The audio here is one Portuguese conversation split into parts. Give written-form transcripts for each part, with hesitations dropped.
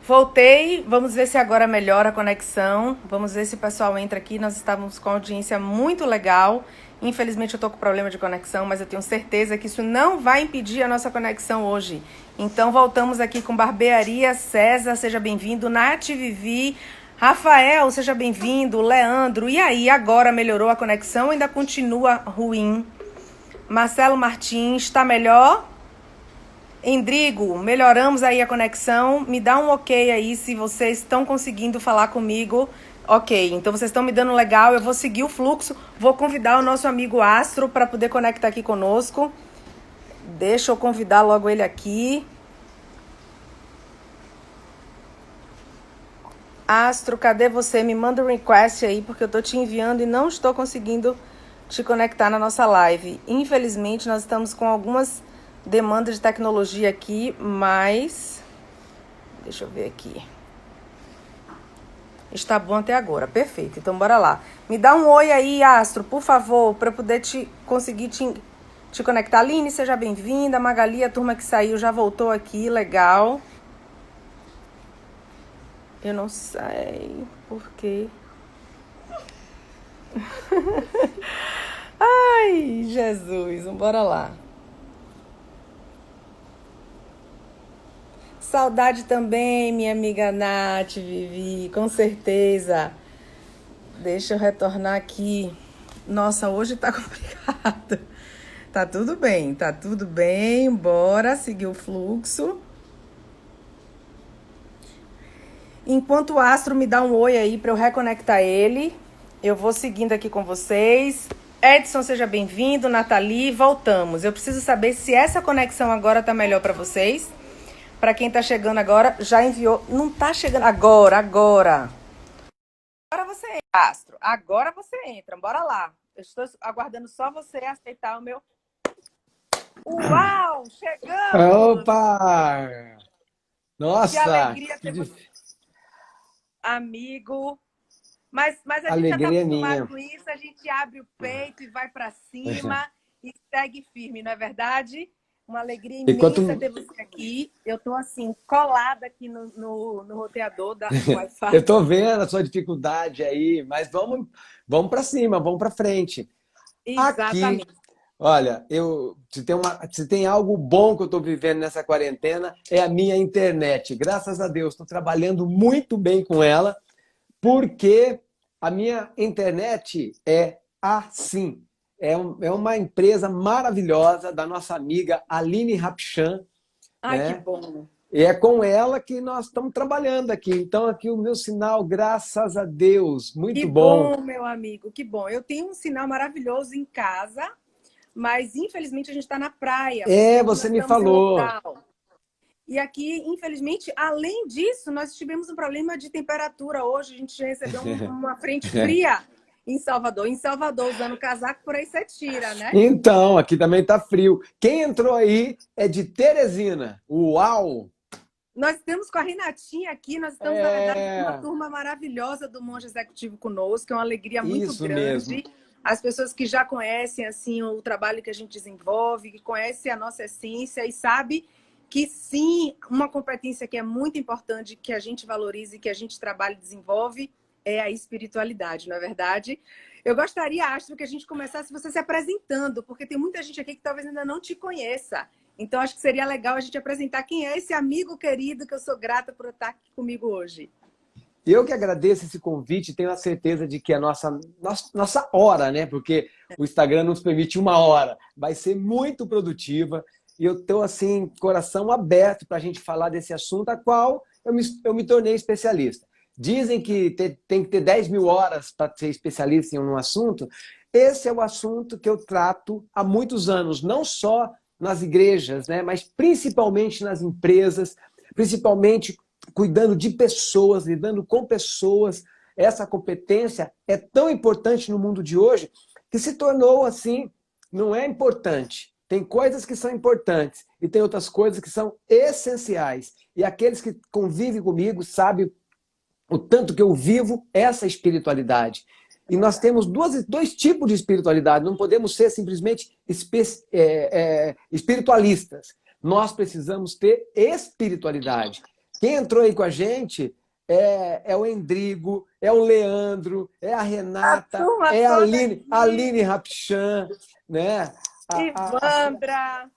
Voltei, vamos ver se agora melhora a conexão. Vamos ver se o pessoal entra aqui. Nós estávamos com audiência muito legal. Infelizmente eu estou com problema de conexão, mas eu tenho certeza que isso não vai impedir a nossa conexão hoje. Então voltamos aqui com Barbearia César, seja bem-vindo. Nath Vivi, Rafael, seja bem-vindo. Leandro, e aí, agora melhorou a conexão ou ainda continua ruim? Marcelo Martins, está melhor? Endrigo, melhoramos aí a conexão. Me dá um ok aí se vocês estão conseguindo falar comigo. Ok, então vocês estão me dando legal. Eu vou seguir o fluxo. Vou convidar o nosso amigo Astro para poder conectar aqui conosco. Deixa eu convidar logo ele aqui. Astro, cadê você? Me manda um request aí, porque eu tô te enviando e não estou conseguindo te conectar na nossa live. Infelizmente, nós estamos com algumas demanda de tecnologia aqui, mas deixa eu ver aqui. Está bom até agora, perfeito. Então bora lá. Me dá um oi aí, Astro, por favor, para eu poder conseguir te conectar. Aline, seja bem-vinda. Magali, a turma que saiu já voltou aqui, legal. Eu não sei por quê. Ai, Jesus, bora lá. Saudade também, minha amiga Nath, Vivi, com certeza. Deixa eu retornar aqui. Nossa, hoje tá complicado. Tá tudo bem. Bora seguir o fluxo. Enquanto o Astro me dá um oi aí para eu reconectar ele, eu vou seguindo aqui com vocês. Edson, seja bem-vindo. Nathalie, voltamos. Eu preciso saber se essa conexão agora tá melhor para vocês. Para quem tá chegando agora, já enviou. Não tá chegando agora. Agora você entra, Astro. Agora você entra. Bora lá. Eu estou aguardando só você aceitar o meu... Uau! Chegamos! Opa! Que Nossa! alegria ter você, amigo. Mas a gente já está Alegria acostumado minha. com isso. A gente abre o peito e vai para cima e segue firme, não é verdade? Uma alegria imensa Enquanto ter você aqui. Eu estou assim, colada aqui no roteador do eu Wi-Fi. estou vendo a sua dificuldade aí, mas vamos para cima, vamos para frente. Aqui, Exatamente. olha, se tem algo bom que eu estou vivendo nessa quarentena é a minha internet. Graças a Deus, estou trabalhando muito bem com ela, porque a minha internet é assim. É uma empresa maravilhosa da nossa amiga Aline Rapchan, Ai, que né? bom. E é com ela que nós estamos trabalhando aqui. Então, aqui o meu sinal, graças a Deus, Que muito bom. bom, meu amigo, que bom. Eu tenho um sinal maravilhoso em casa, mas infelizmente a gente está na praia, porque É, aqui você nós me estamos em falou. lockdown. E aqui, infelizmente, além disso, nós tivemos um problema de temperatura hoje. A gente recebeu uma frente fria em Salvador. Em Salvador, usando casaco, por aí você tira, né? Então, aqui também está frio. Quem entrou aí é de Teresina. Uau! Nós estamos com a Renatinha aqui, nós estamos, na verdade, com uma É, turma maravilhosa do Monge Executivo conosco, que é uma alegria muito isso mesmo. grande. As pessoas que já conhecem assim o trabalho que a gente desenvolve, que conhecem a nossa essência e sabe que sim, uma competência que é muito importante, que a gente valoriza e que a gente trabalha e desenvolve é a espiritualidade, não é verdade? Eu gostaria, Astro, que a gente começasse você se apresentando, porque tem muita gente aqui que talvez ainda não te conheça. Então, acho que seria legal a gente apresentar quem é esse amigo querido que eu sou grata por estar aqui comigo hoje. Eu que agradeço esse convite, tenho a certeza de que a nossa hora, né? Porque o Instagram nos permite uma hora, vai ser muito produtiva. E eu estou, assim, coração aberto para a gente falar desse assunto, a qual eu me tornei especialista. Dizem que tem que ter 10 mil horas para ser especialista em um assunto. Esse é o assunto que eu trato há muitos anos, não só nas igrejas, né? Mas principalmente nas empresas, principalmente cuidando de pessoas, lidando com pessoas. Essa competência é tão importante no mundo de hoje que se tornou assim, não é importante. Tem coisas que são importantes e tem outras coisas que são essenciais. E aqueles que convivem comigo sabem o tanto que eu vivo essa espiritualidade. E nós temos dois tipos de espiritualidade, não podemos ser simplesmente espiritualistas. Nós precisamos ter espiritualidade. Quem entrou aí com a gente é o Endrigo, é o Leandro, é a A Renata, turma é a toda Aline, a aqui. Aline Rapchan, né? Ivandra,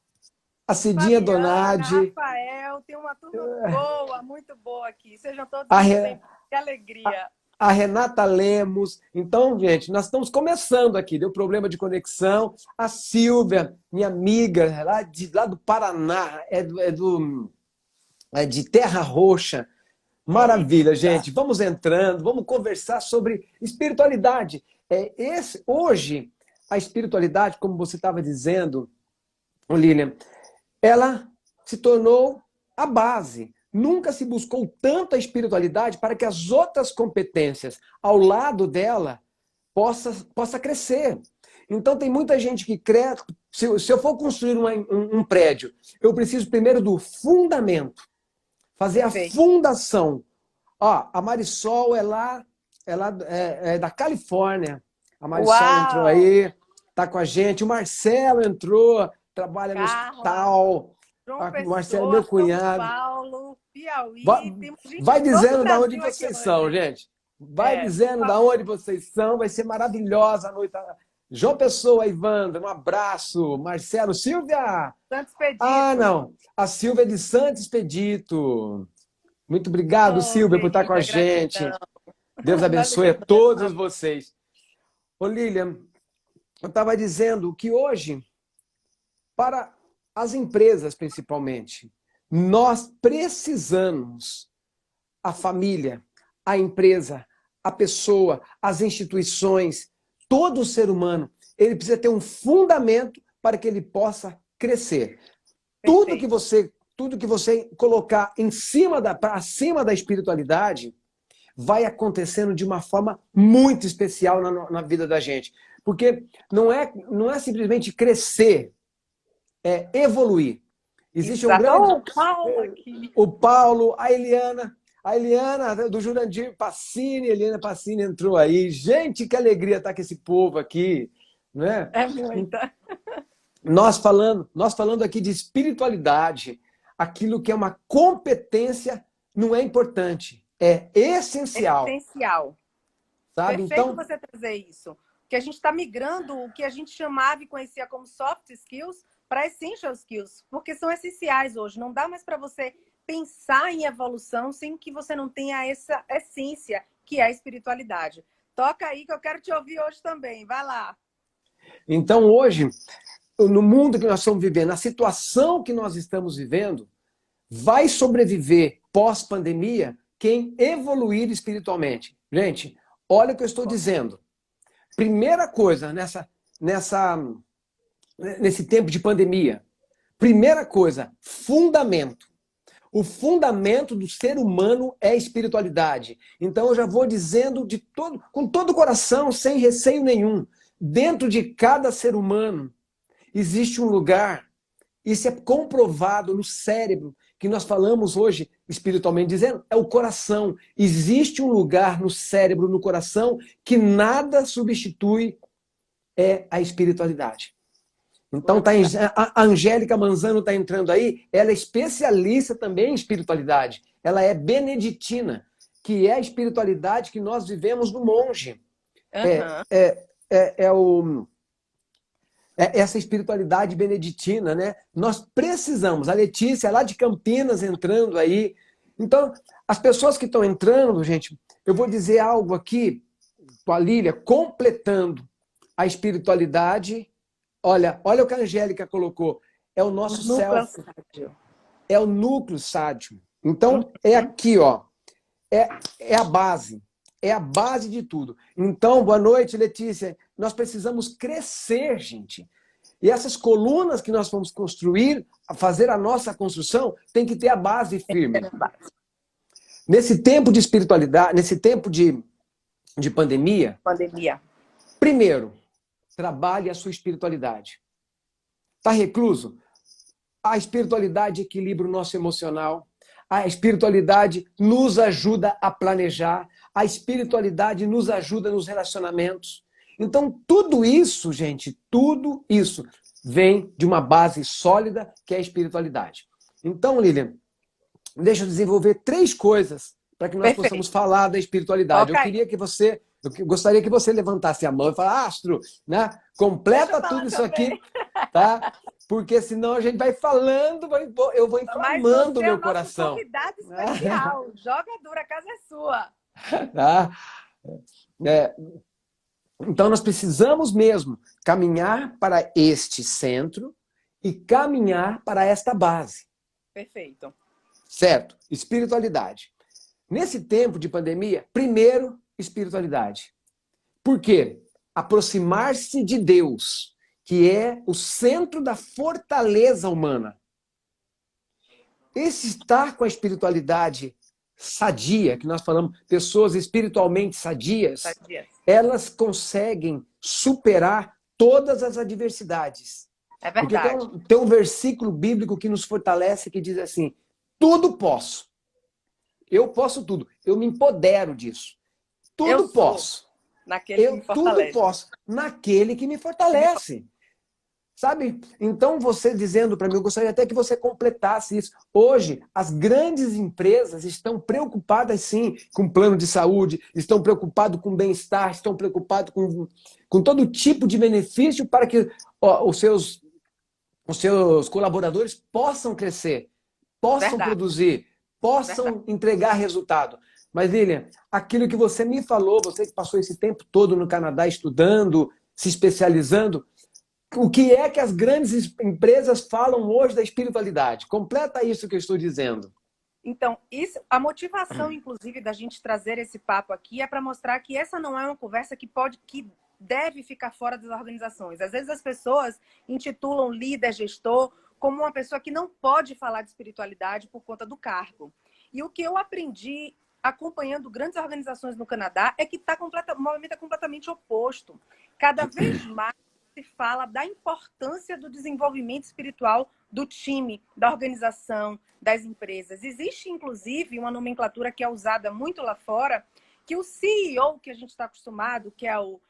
A Cidinha Fabiana, Donadi, Rafael, tem uma turma boa, muito boa aqui. Sejam todos a, muito Re- bem-vindos. Que alegria. a Renata Lemos. Então, gente, nós estamos começando aqui. Deu problema de conexão. A Silvia, minha amiga, lá do Paraná, é de Terra Roxa. Maravilha, Eita. gente. Vamos entrando, vamos conversar sobre espiritualidade. Hoje, a espiritualidade, como você estava dizendo, Lilian, ela se tornou a base. Nunca se buscou tanta espiritualidade para que as outras competências ao lado dela possa crescer. Então tem muita gente que cresce. Se eu for construir um prédio, eu preciso primeiro do fundamento, fazer a Perfeito. fundação. Ó, a Marisol é da Califórnia. A Marisol entrou Uau! aí, tá com a gente. O Marcelo entrou, trabalha no Carla, hospital. João O Marcelo é meu Pessoa, São cunhado. Paulo, Vai, Piauí. Temos gente vai de todo o dizendo da onde Brasil aqui vocês são, hoje. gente. Vai Por dizendo da onde favor. vocês são. Vai ser maravilhosa a noite. João Pessoa, Ivandra, um abraço. Marcelo, Silvia. Santos Ah, Expedito. não. A Silvia é de Santo Expedito. Muito obrigado, Oh, Silvia, por estar com a querida, gente. gratidão. Deus Valeu, abençoe a todos Bruna. vocês. Ô, Lilian, eu estava dizendo que hoje, para as empresas principalmente, nós precisamos, a família, a empresa, a pessoa, as instituições, todo ser humano, ele precisa ter um fundamento para que ele possa crescer. Perfeito. Tudo que você colocar para acima da espiritualidade vai acontecendo de uma forma muito especial na vida da gente. Porque não é simplesmente crescer, é evoluir. Existe um Exato. grande. Oh, Paulo aqui. O Paulo, a Eliana do Jurandir Passini, Eliana Passini entrou aí. Gente, que alegria estar com esse povo aqui, né? É muita. Nós falando aqui de espiritualidade, aquilo que é uma competência não é importante, é essencial, Essencial. sabe? Perfeito Então, você trazer isso. Que a gente está migrando o que a gente chamava e conhecia como soft skills para essential skills, porque são essenciais hoje. Não dá mais para você pensar em evolução sem que você não tenha essa essência, que é a espiritualidade. Toca aí que eu quero te ouvir hoje também. Vai lá. então hoje, no mundo que nós estamos vivendo, na situação que nós estamos vivendo, vai sobreviver pós-pandemia quem evoluir espiritualmente. Gente, olha o que eu estou dizendo. Primeira coisa nesse tempo de pandemia. Primeira coisa, fundamento. O fundamento do ser humano é a espiritualidade. Então eu já vou dizendo com todo o coração, sem receio nenhum. Dentro de cada ser humano existe um lugar, isso é comprovado no cérebro, que nós falamos hoje, espiritualmente dizendo, é o coração. Existe um lugar no cérebro, no coração, que nada substitui, é a espiritualidade. Então, a Angélica Manzano está entrando aí, ela é especialista também em espiritualidade. Ela é beneditina, que é a espiritualidade que nós vivemos no monge. Uhum. Essa espiritualidade beneditina, né? Nós precisamos. A Letícia, lá de Campinas, entrando aí. Então, as pessoas que estão entrando, gente, eu vou dizer algo aqui, com a Lília, completando a espiritualidade. Olha o que a Angélica colocou. É o nosso self. É o núcleo sádio. Então, é aqui, ó. É a base. É a base de tudo. Então, boa noite, Letícia. Nós precisamos crescer, gente. E essas colunas que nós vamos construir, fazer a nossa construção, tem que ter a base firme. Nesse tempo de espiritualidade, nesse tempo de pandemia, primeiro, trabalhe a sua espiritualidade. Está recluso? A espiritualidade equilibra o nosso emocional. A espiritualidade nos ajuda a planejar. A espiritualidade nos ajuda nos relacionamentos. Então, tudo isso, gente, tudo isso vem de uma base sólida que é a espiritualidade. Então, Lilian, deixa eu desenvolver 3 coisas para que nós possamos Perfeito. falar da espiritualidade. Toca Eu aí. queria que você, gostaria que você levantasse a mão e falasse, Astro, né? Deixa eu Completa falar tudo isso também. aqui, tá? Porque senão a gente vai falando, eu vou Mas inflamando você o é o meu nosso coração. convidado especial. Joga dura, a casa é sua. Tá? É, então, nós precisamos mesmo caminhar para este centro e caminhar para esta base, Perfeito. certo? Espiritualidade. Nesse tempo de pandemia, primeiro, espiritualidade. Por quê? Aproximar-se de Deus, que é o centro da fortaleza humana. Esse estar com a espiritualidade sadia, que nós falamos, pessoas espiritualmente sadias, Sadia. elas conseguem superar todas as adversidades. É Porque verdade. tem um versículo bíblico que nos fortalece que diz assim: tudo posso. Eu posso tudo. Eu me empodero disso. Eu Tudo sou posso. naquele que Eu me tudo fortalece. posso naquele que me Que me fortalece. Sabe? Então, você dizendo para mim, eu gostaria até que você completasse isso. Hoje, as grandes empresas estão preocupadas, sim, com plano de saúde, estão preocupadas com bem-estar, estão preocupadas com todo tipo de benefício para que ó, os seus colaboradores possam crescer, possam Verdade, produzir, verdade. possam entregar resultado. Mas, Lilian, aquilo que você me falou, você que passou esse tempo todo no Canadá estudando, se especializando, o que é que as grandes empresas falam hoje da espiritualidade? Completa isso que eu estou dizendo. Então, isso, a motivação, inclusive, da gente trazer esse papo aqui é para mostrar que essa não é uma conversa que deve ficar fora das organizações. Às vezes as pessoas intitulam líder, gestor, como uma pessoa que não pode falar de espiritualidade por conta do cargo. E o que eu aprendi acompanhando grandes organizações no Canadá é que o movimento é completamente oposto. Cada vez mais se fala da importância do desenvolvimento espiritual do time, da organização, das empresas. Existe, inclusive, uma nomenclatura que é usada muito lá fora, que o CEO, que a gente está acostumado, que é o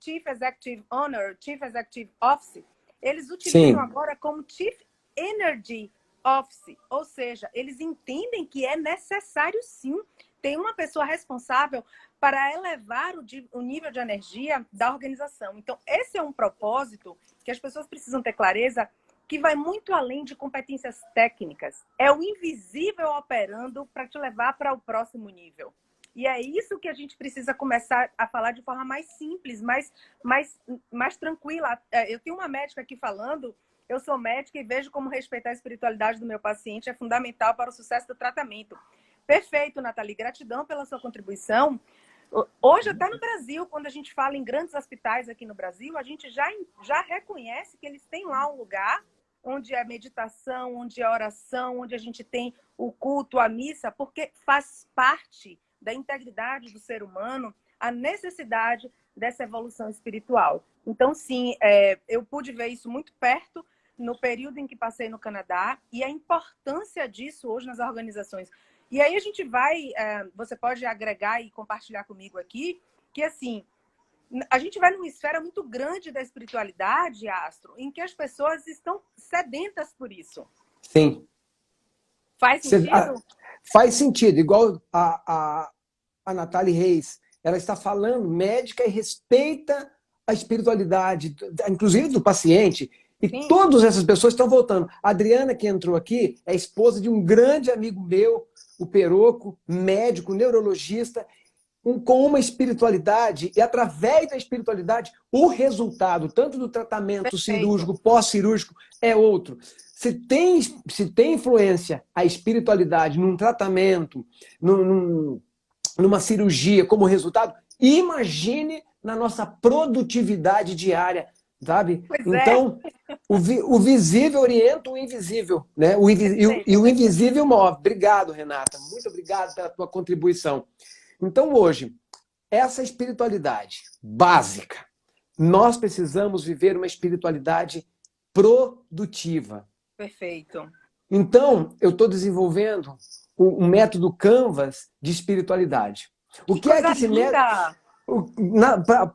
Chief Executive Owner, Chief Executive Office, eles utilizam Sim, agora como Chief Energy Office, ou seja, eles entendem que é necessário, sim, ter uma pessoa responsável para elevar o nível de energia da organização. Então, esse é um propósito que as pessoas precisam ter clareza, que vai muito além de competências técnicas. É o invisível operando para te levar para o próximo nível. E é isso que a gente precisa começar a falar de forma mais simples, mais tranquila. Eu tenho uma médica aqui falando, eu sou médica e vejo como respeitar a espiritualidade do meu paciente é fundamental para o sucesso do tratamento. Perfeito, Nathalie. Gratidão pela sua contribuição. Hoje, até no Brasil, quando a gente fala em grandes hospitais aqui no Brasil, a gente já reconhece que eles têm lá um lugar onde é meditação, onde é oração, onde a gente tem o culto, a missa, porque faz parte da integridade do ser humano a necessidade dessa evolução espiritual. Então, sim, eu pude ver isso muito perto no período em que passei no Canadá e a importância disso hoje nas organizações. E aí a gente você pode agregar e compartilhar comigo aqui, que assim, a gente vai numa esfera muito grande da espiritualidade, Astro, em que as pessoas estão sedentas por isso. sim. Faz sentido? Faz sentido, igual a Natália Reis, ela está falando médica e respeita a espiritualidade, inclusive do paciente, e Sim. todas essas pessoas estão voltando. A Adriana, que entrou aqui, é esposa de um grande amigo meu, o Peroco, médico, neurologista, com uma espiritualidade, e através da espiritualidade, o resultado, tanto do tratamento Perfeito. cirúrgico, pós-cirúrgico, é outro. Se tem influência a espiritualidade num tratamento, numa cirurgia como resultado, imagine na nossa produtividade diária, sabe? Pois é. Então, o visível orienta o invisível, né? E Perfeito, o perfeito. invisível move. Obrigado, Renata. Muito obrigado pela tua contribuição. Então, hoje, essa espiritualidade básica, nós precisamos viver uma espiritualidade produtiva. Perfeito. Então, eu estou desenvolvendo um método Canvas de espiritualidade. O Que que é coisa que esse método... linda!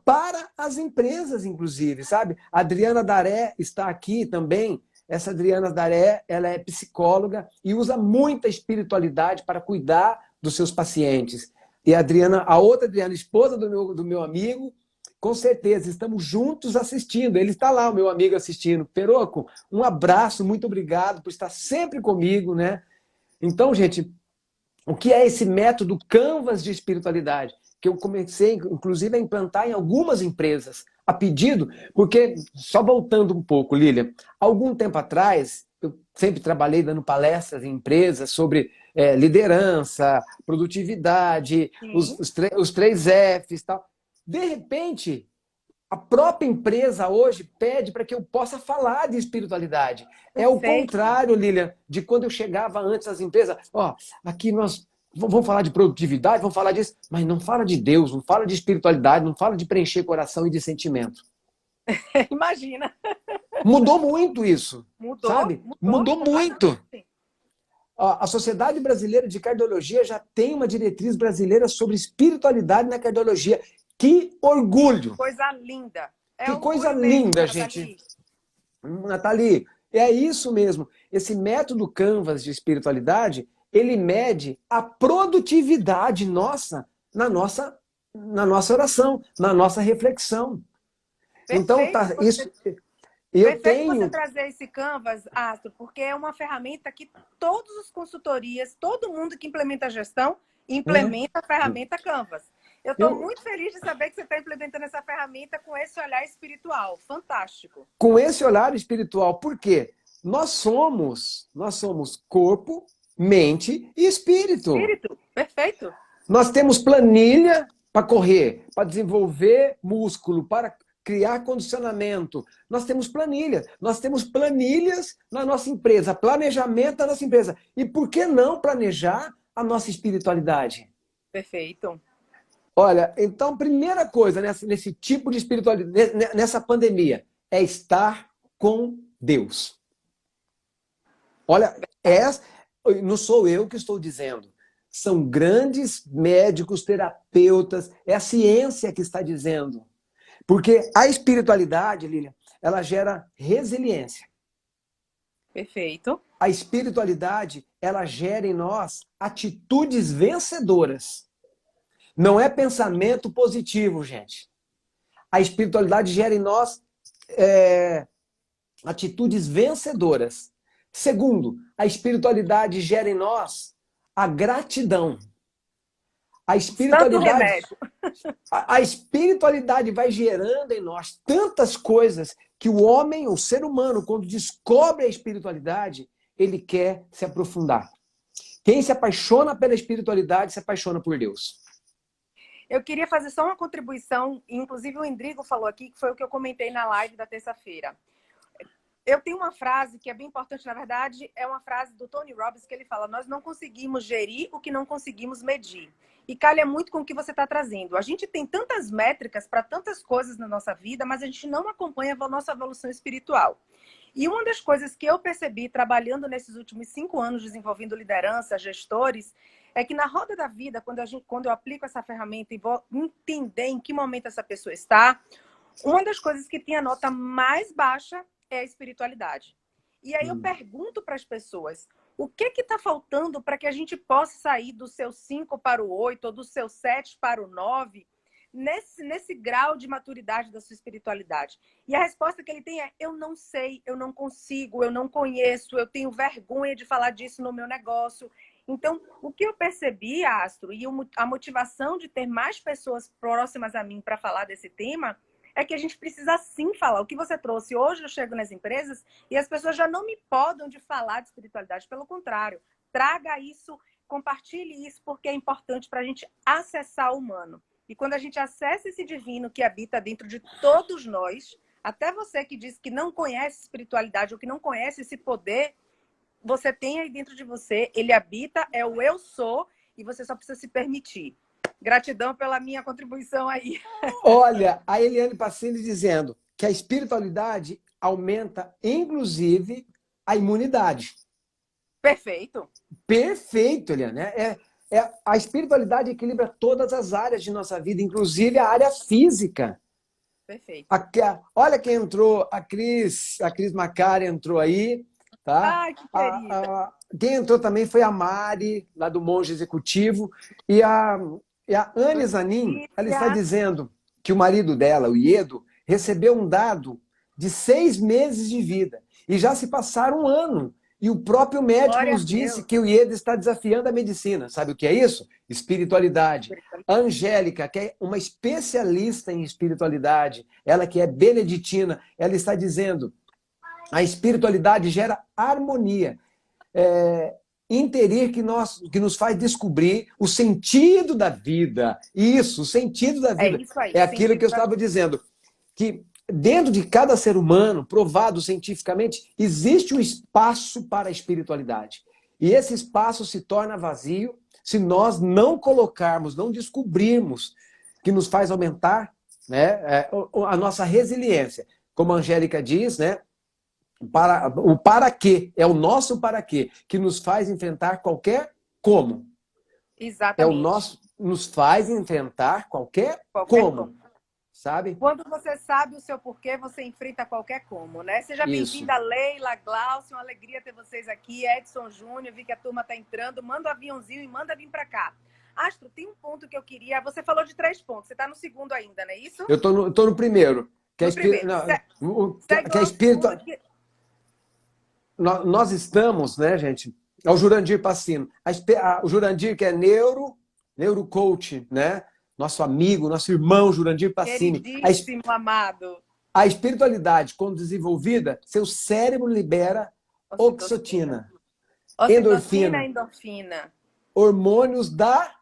Para as empresas, inclusive, sabe? A Adriana Daré está aqui também. Essa Adriana Daré, ela é psicóloga e usa muita espiritualidade para cuidar dos seus pacientes. E a Adriana, a outra Adriana, esposa do meu amigo, com certeza, estamos juntos assistindo. Ele está lá, o meu amigo, assistindo. Peroco, um abraço, muito obrigado por estar sempre comigo, né? Então, gente, o que é esse método Canvas de espiritualidade? Que eu comecei, inclusive, a implantar em algumas empresas, a pedido, porque, só voltando um pouco, Lilian, algum tempo atrás, eu sempre trabalhei dando palestras em empresas sobre liderança, produtividade, Sim, os 3 Fs e tal. De repente, a própria empresa hoje pede para que eu possa falar de espiritualidade. É o perfeito. contrário, Lilian, de quando eu chegava antes às empresas. Ó, aqui nós vamos falar de produtividade, vamos falar disso, mas não fala de Deus, não fala de espiritualidade, não fala de preencher coração e de sentimento. Imagina. Mudou muito isso, Mudou, sabe? mudou Mudou muito. completamente. A Sociedade Brasileira de Cardiologia já tem uma diretriz brasileira sobre espiritualidade na cardiologia. Que orgulho! Coisa linda. É Que coisa orgulho mesmo, linda, gente. Nathalie. Nathalie, é isso mesmo. Esse método Canvas de espiritualidade, ele mede a produtividade na nossa oração, na nossa reflexão. Então, Perfeito tá, você, isso, eu perfeito você tenho. trazer esse Canvas, Astro, porque é uma ferramenta que todas as consultorias, todo mundo que implementa a gestão, Né? implementa a ferramenta Canvas. Eu estou Eu, muito feliz de saber que você está implementando essa ferramenta com esse olhar espiritual. Fantástico. com esse olhar espiritual, por quê? Nós somos corpo, mente e espírito. Espírito, perfeito. Nós temos planilha para correr, para desenvolver músculo, para criar condicionamento. Nós temos planilha. Nós temos planilhas na nossa empresa, planejamento da nossa empresa. E por que não planejar a nossa espiritualidade? Perfeito. Olha, então, primeira coisa nesse tipo de espiritualidade, nessa pandemia, é estar com Deus. Olha, não sou eu que estou dizendo. São grandes médicos, terapeutas, é a ciência que está dizendo. Porque a espiritualidade, Lilian, ela gera resiliência. Perfeito. A espiritualidade, ela gera em nós atitudes vencedoras. Não é pensamento positivo, gente. A espiritualidade gera em nós atitudes vencedoras. Segundo, a espiritualidade gera em nós a gratidão. A Santo espiritualidade, remédio. a espiritualidade vai gerando em nós tantas coisas que o homem, o ser humano, quando descobre a espiritualidade, ele quer se aprofundar. Quem se apaixona pela espiritualidade se apaixona por Deus. Eu queria fazer só uma contribuição, inclusive o Endrigo falou aqui, que foi o que eu comentei na live da terça-feira. Eu tenho uma frase que é bem importante, na verdade, é uma frase do Tony Robbins que ele fala: nós não conseguimos gerir o que não conseguimos medir. E calha muito com o que você está trazendo. A gente tem tantas métricas para tantas coisas na nossa vida, mas a gente não acompanha a nossa evolução espiritual. E uma das coisas que eu percebi trabalhando nesses últimos 5 anos, desenvolvendo liderança, gestores, é que na roda da vida, quando eu aplico essa ferramenta e vou entender em que momento essa pessoa está, uma das coisas que tem a nota mais baixa é a espiritualidade. E aí eu pergunto para as pessoas, o que está faltando para que a gente possa sair do seu 5 para o 8 ou do seu 7 para o 9, nesse grau de maturidade da sua espiritualidade? E a resposta que ele tem é: eu não sei, eu não consigo, eu não conheço, eu tenho vergonha de falar disso no meu negócio. Então, o que eu percebi, Astro, e a motivação de ter mais pessoas próximas a mim para falar desse tema, é que a gente precisa sim falar. O que você trouxe hoje, eu chego nas empresas e as pessoas já não me podem de falar de espiritualidade. Pelo contrário, traga isso, compartilhe isso, porque é importante para a gente acessar o humano. E quando a gente acessa esse divino que habita dentro de todos nós, até você que diz que não conhece espiritualidade ou que não conhece esse poder, você tem aí dentro de você, ele habita, é o eu sou, e você só precisa se permitir. Gratidão pela minha contribuição aí. Olha, a Eliane Passini dizendo que a espiritualidade aumenta, inclusive, a imunidade. Perfeito. Perfeito, Eliane. A espiritualidade equilibra todas as áreas de nossa vida, inclusive a área física. Perfeito. Olha quem entrou, a Cris Macari entrou aí, tá? Ai, que querida. Quem entrou também foi a Mari, lá do Monge Executivo, e a Anne Zanin, ela está Letícia. dizendo que o marido dela, o Iedo, recebeu um dado de 6 meses de vida, e já se passaram um ano. E o próprio médico Glória a nos disse Deus. que o Iedo está desafiando a medicina. Sabe o que é isso? Espiritualidade. A Angélica, que é uma especialista em espiritualidade, ela que é beneditina, ela está dizendo: a espiritualidade gera harmonia, interir que nos faz descobrir o sentido da vida. Isso, o sentido da É vida. isso aí, É aquilo que sentido eu da estava vida. dizendo, que dentro de cada ser humano, provado cientificamente, existe um espaço para a espiritualidade. E esse espaço se torna vazio se nós não colocarmos, não descobrirmos que nos faz aumentar, né, a nossa resiliência. Como a Angélica diz, né, o para quê, é o nosso para quê, que nos faz enfrentar qualquer como. É o Exatamente. nosso, nos faz enfrentar qualquer Qualquer como, como. sabe? Quando você sabe o seu porquê, você enfrenta qualquer como, né? Seja Isso. bem-vinda, Leila, Glaucio, uma alegria ter vocês aqui. Edson Júnior, vi que a turma está entrando. Manda o aviãozinho e manda vir para cá. Astro, tem um ponto que eu queria. Você falou de 3 pontos. Você está no segundo ainda, não é isso? Eu tô no primeiro, que é No primeiro. Segue que é lá o espírito. segundo. Que... Nós estamos, né, gente? É o Jurandir Pacino. O Jurandir, que é neurocoach, né? Nosso amigo, nosso irmão Jurandir Pacini. Queridíssimo, amado. A espiritualidade, quando desenvolvida, seu cérebro libera oxitocina, Ocitocina, endorfina, endorfina. hormônios da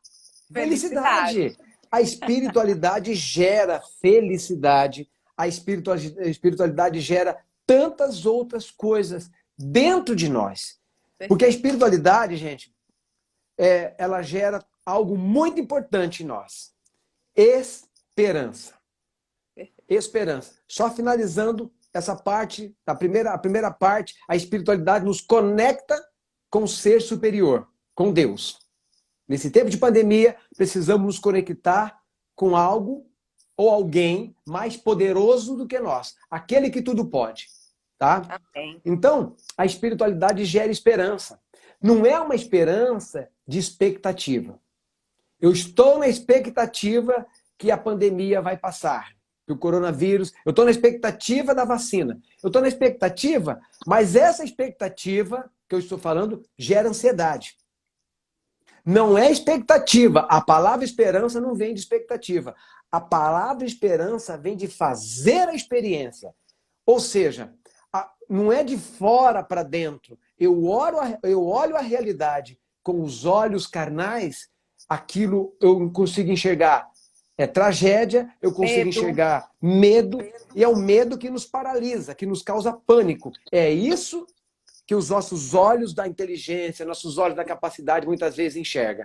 Felicidade. felicidade. A espiritualidade gera felicidade. A espiritualidade gera tantas outras coisas dentro de nós. Porque a espiritualidade, gente, ela gera algo muito importante em nós. Esperança. Esperança. Só finalizando essa parte, a primeira parte, a espiritualidade nos conecta com o ser superior, com Deus. Nesse tempo de pandemia, precisamos nos conectar com algo ou alguém mais poderoso do que nós, aquele que tudo pode, tá? Amém. Então, a espiritualidade gera esperança. Não é uma esperança de expectativa. Eu estou na expectativa que a pandemia vai passar, que o coronavírus... Eu estou na expectativa da vacina. Eu estou na expectativa, mas essa expectativa que eu estou falando gera ansiedade. Não é expectativa. A palavra esperança não vem de expectativa. A palavra esperança vem de fazer a experiência. Ou seja, não é de fora para dentro. Eu olho a realidade com os olhos carnais, aquilo eu consigo enxergar. É tragédia, eu consigo enxergar medo, e é o medo que nos paralisa, que nos causa pânico. É isso que os nossos olhos da inteligência, nossos olhos da capacidade muitas vezes enxergam.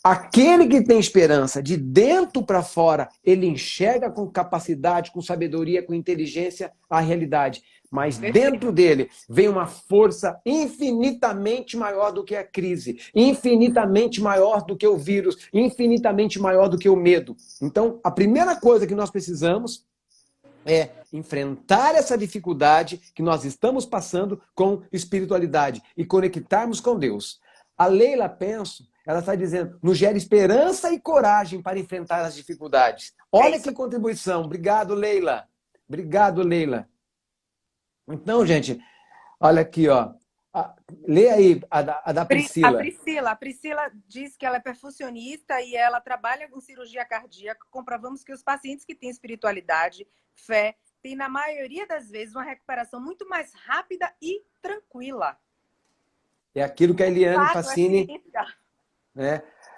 Aquele que tem esperança de dentro para fora, ele enxerga com capacidade, com sabedoria, com inteligência a realidade. Mas dentro dele vem uma força infinitamente maior do que a crise, infinitamente maior do que o vírus, infinitamente maior do que o medo. Então, a primeira coisa que nós precisamos é enfrentar essa dificuldade que nós estamos passando com espiritualidade e conectarmos com Deus. A Leila Penso, ela está dizendo, nos gera esperança e coragem para enfrentar as dificuldades. Olha que contribuição. Obrigado, Leila. Obrigado, Leila. Então, gente, olha aqui, ó. Lê aí a da Priscila. A Priscila diz que ela é perfusionista e ela trabalha com cirurgia cardíaca. Comprovamos que os pacientes que têm espiritualidade, fé, têm, na maioria das vezes, uma recuperação muito mais rápida e tranquila. É aquilo que a Eliane Pacini...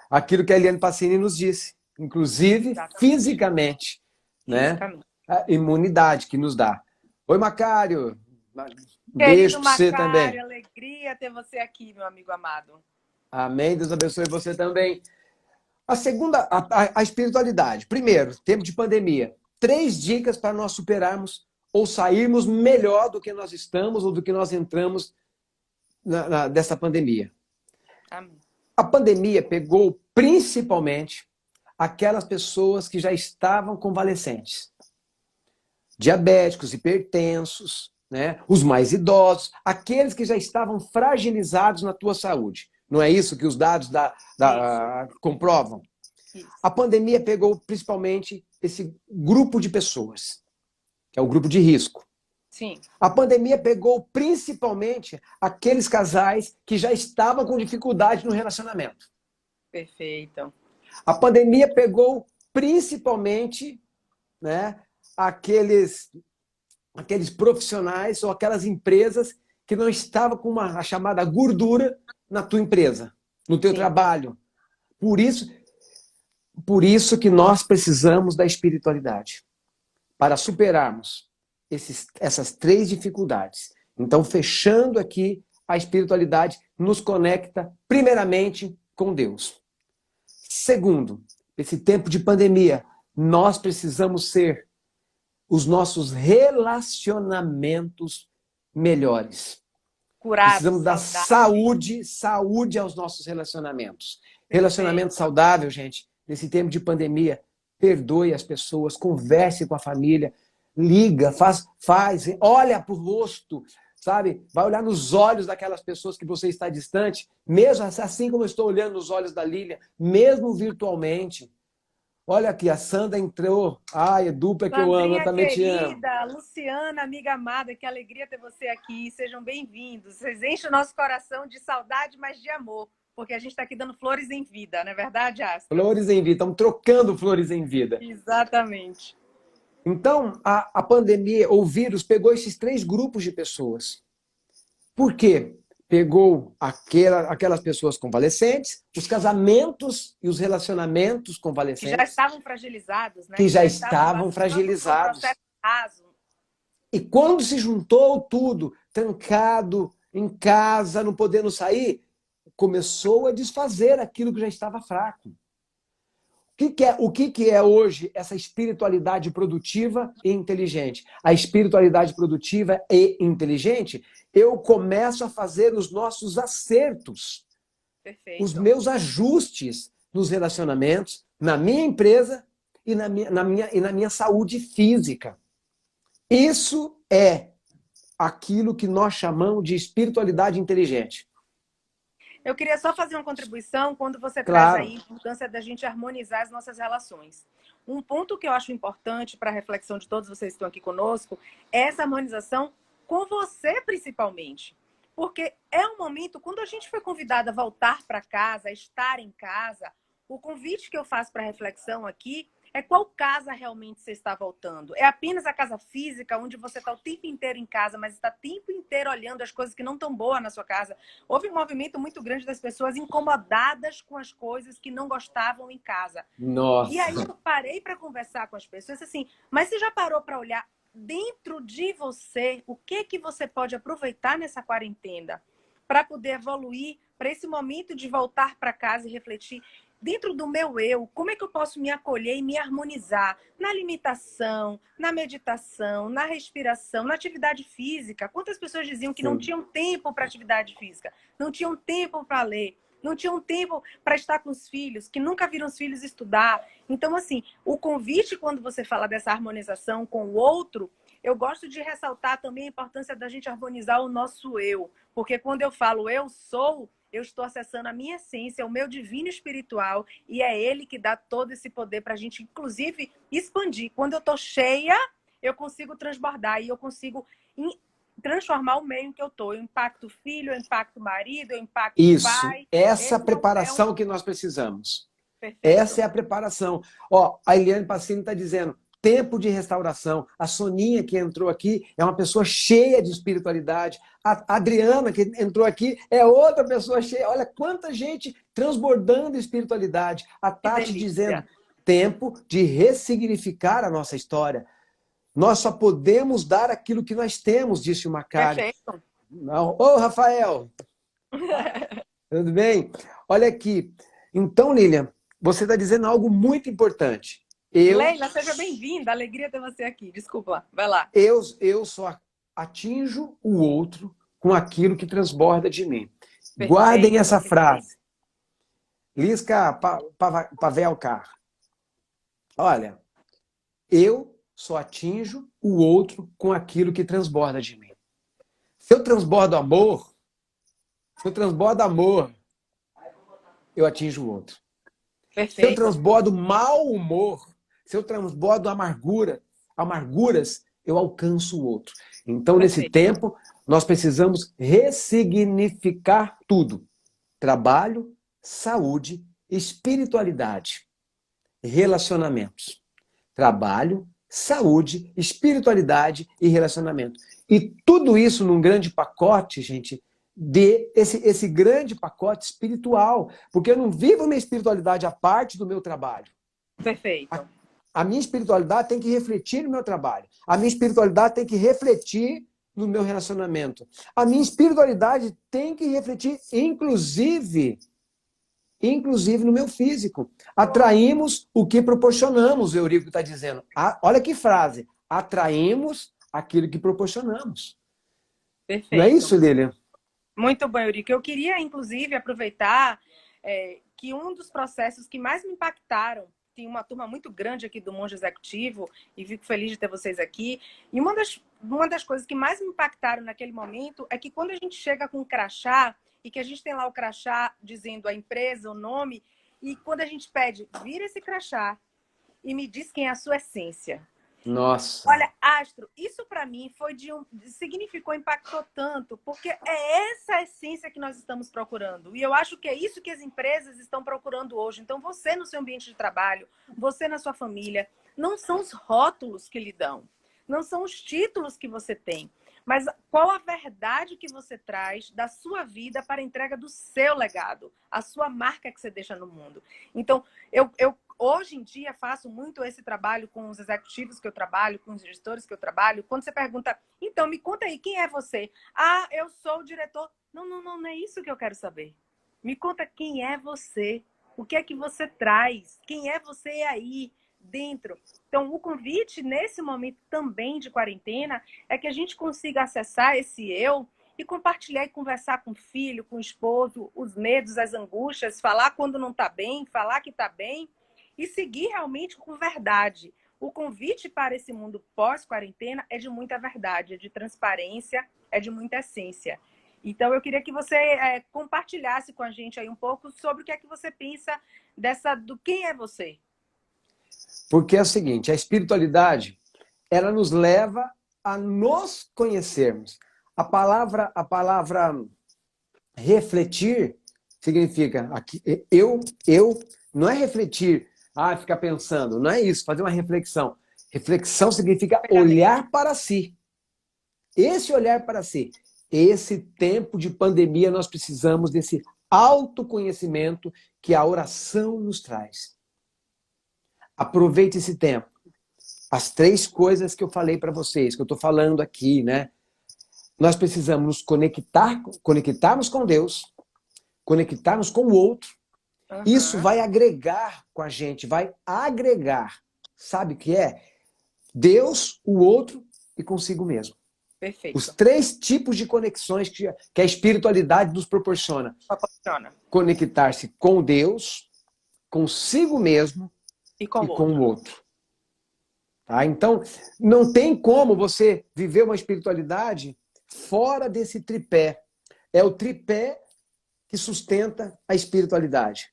aquilo que a Eliane Pacini nos disse. Inclusive, fisicamente. Né? A imunidade que nos dá. Oi, Macário. Beijo para você também. Alegria ter você aqui, meu amigo amado. Amém. Deus abençoe você também. A segunda, a espiritualidade. Primeiro, tempo de pandemia. 3 dicas para nós superarmos ou sairmos melhor do que nós estamos ou do que nós entramos dessa pandemia. Amém. A pandemia pegou principalmente aquelas pessoas que já estavam convalescentes. diabéticos, hipertensos, né? Os mais idosos, aqueles que já estavam fragilizados na tua saúde. Não é isso que os dados comprovam? Isso. A pandemia pegou principalmente esse grupo de pessoas, que é o grupo de risco. Sim. A pandemia pegou principalmente aqueles casais que já estavam com dificuldade no relacionamento. Perfeito. A pandemia pegou principalmente, né, aqueles profissionais ou aquelas empresas que não estavam com a chamada gordura na tua empresa, no teu trabalho. Por isso que nós precisamos da espiritualidade para superarmos essas 3 dificuldades. Então, fechando aqui, a espiritualidade nos conecta primeiramente com Deus. Segundo, esse tempo de pandemia, nós precisamos ser os nossos relacionamentos melhores. Curados, precisamos dar saúde aos nossos relacionamentos. Relacionamento saudável, gente, nesse tempo de pandemia, perdoe as pessoas, converse com a família, liga, faz, olha para o rosto, sabe? Vai olhar nos olhos daquelas pessoas que você está distante, mesmo assim como eu estou olhando nos olhos da Lília, mesmo virtualmente. Olha aqui, a Sandra entrou. Ai, é dupla que eu amo, eu também te amo. Querida, Luciana, amiga amada, que alegria ter você aqui. Sejam bem-vindos. Vocês enchem o nosso coração de saudade, mas de amor, porque a gente está aqui dando flores em vida, não é verdade, Astrid? Flores em vida, estamos trocando flores em vida. Exatamente. Então, a pandemia, o vírus, pegou esses 3 grupos de pessoas. Por quê? Pegou aquelas pessoas convalescentes, os casamentos e os relacionamentos convalescentes. Que já estavam fragilizados, né? Que já estavam fragilizados. E quando se juntou tudo, trancado, em casa, não podendo sair, começou a desfazer aquilo que já estava fraco. O que é hoje essa espiritualidade produtiva e inteligente? A espiritualidade produtiva e inteligente, eu começo a fazer os nossos acertos, os meus ajustes nos relacionamentos, na minha empresa e na minha saúde física. Isso é aquilo que nós chamamos de espiritualidade inteligente. Eu queria só fazer uma contribuição quando você traz aí a importância da gente harmonizar as nossas relações. Um ponto que eu acho importante para a reflexão de todos vocês que estão aqui conosco é essa harmonização com você, principalmente. Porque é um momento, quando a gente foi convidada a voltar para casa, a estar em casa, o convite que eu faço para a reflexão aqui é qual casa realmente você está voltando. É apenas a casa física, onde você está o tempo inteiro em casa, mas está o tempo inteiro olhando as coisas que não estão boas na sua casa. Houve um movimento muito grande das pessoas incomodadas com as coisas que não gostavam em casa. Nossa. E aí eu parei para conversar com as pessoas assim, mas você já parou para olhar dentro de você o que você pode aproveitar nessa quarentena para poder evoluir para esse momento de voltar para casa e refletir dentro do meu eu, como é que eu posso me acolher e me harmonizar na limitação, na meditação, na respiração, na atividade física? Quantas pessoas diziam que não tinham tempo para atividade física, não tinham tempo para ler, não tinham tempo para estar com os filhos, que nunca viram os filhos estudar. Então, assim, o convite, quando você fala dessa harmonização com o outro, eu gosto de ressaltar também a importância da gente harmonizar o nosso eu. Porque quando eu falo eu sou, eu estou acessando a minha essência, o meu divino espiritual, e é ele que dá todo esse poder para a gente, inclusive, expandir. Quando eu estou cheia, eu consigo transbordar e eu consigo transformar o meio em que eu estou. Eu impacto filho, eu impacto marido, eu impacto pai. Essa preparação que nós precisamos. Perfeito. Essa é a preparação. Ó, a Eliane Passini está dizendo, tempo de restauração. A Soninha, que entrou aqui, é uma pessoa cheia de espiritualidade. A Adriana, que entrou aqui, é outra pessoa cheia. Olha quanta gente transbordando espiritualidade. A Tati dizendo, tempo de ressignificar a nossa história. Nós só podemos dar aquilo que nós temos, disse o Macari. Perfeito. Ô, Rafael! Tudo bem? Olha aqui. Então, Lilian, você está dizendo algo muito importante. Leila, seja bem-vinda. Alegria ter você aqui. Desculpa, vai lá. Eu só atinjo o outro com aquilo que transborda de mim. Perfeito, Guardem essa frase. Lisca Pavelka. Olha, eu só atinjo o outro com aquilo que transborda de mim. Se eu transbordo amor, se eu transbordo amor, eu atinjo o outro. Se eu Perfeito, transbordo mau humor, se eu transbordo amarguras, eu alcanço o outro. Então, nesse perfeito. tempo, nós precisamos ressignificar tudo. Trabalho, saúde, espiritualidade, relacionamentos. Trabalho, saúde, espiritualidade e relacionamento. E tudo isso num grande pacote, gente, esse grande pacote espiritual. Porque eu não vivo minha espiritualidade à parte do meu trabalho. Perfeito. A minha espiritualidade tem que refletir no meu trabalho. A minha espiritualidade tem que refletir no meu relacionamento. A minha espiritualidade tem que refletir, inclusive no meu físico. Atraímos o que proporcionamos, o Eurico está dizendo. Olha que frase. Atraímos aquilo que proporcionamos. Não é Perfeito. isso, Lilian? Muito bom, Eurico. Eu queria, inclusive, aproveitar que um dos processos que mais me impactaram, tem uma turma muito grande aqui do Monge Executivo, e fico feliz de ter vocês aqui. E uma das coisas que mais me impactaram naquele momento é que quando a gente chega com um crachá, e que a gente tem lá o crachá dizendo a empresa, o nome, e quando a gente pede, vira esse crachá e me diz quem é a sua essência. Nossa. Olha, Astro, isso para mim significou, impactou tanto, porque é essa a essência que nós estamos procurando. E eu acho que é isso que as empresas estão procurando hoje. Então, você no seu ambiente de trabalho, você na sua família, não são os rótulos que lhe dão, não são os títulos que você tem, mas qual a verdade que você traz da sua vida para a entrega do seu legado, a sua marca que você deixa no mundo. Então, eu hoje em dia faço muito esse trabalho com os executivos que eu trabalho, com os gestores que eu trabalho. Quando você pergunta, então me conta aí, quem é você? Ah, eu sou o diretor. Não é isso que eu quero saber. Me conta quem é você, o que é que você traz, quem é você aí dentro. Então, o convite nesse momento também de quarentena é que a gente consiga acessar esse eu e compartilhar e conversar com o filho, com o esposo, os medos, as angústias, falar quando não está bem, falar que está bem, e seguir realmente com verdade. O convite para esse mundo pós-quarentena é de muita verdade, é de transparência, é de muita essência. Então, eu queria que você compartilhasse com a gente aí um pouco sobre o que é que você pensa do quem é você. Porque é o seguinte, a espiritualidade, ela nos leva a nos conhecermos. A palavra refletir significa aqui, eu não é refletir, ficar pensando, não é isso, fazer uma reflexão. Reflexão significa olhar para si. Esse olhar para si, esse tempo de pandemia, nós precisamos desse autoconhecimento que a oração nos traz. Aproveite esse tempo. As 3 coisas que eu falei para vocês, que eu estou falando aqui, né? Nós precisamos nos conectarmos com Deus, conectarmos com o outro. Uhum. Isso vai agregar com a gente, vai agregar. Sabe o que é? Deus, o outro e consigo mesmo. Perfeito. Os 3 tipos de conexões que a espiritualidade nos proporciona. Conectar-se com Deus, consigo mesmo e com o outro. Tá? Então, não tem como você viver uma espiritualidade fora desse tripé. É o tripé que sustenta a espiritualidade.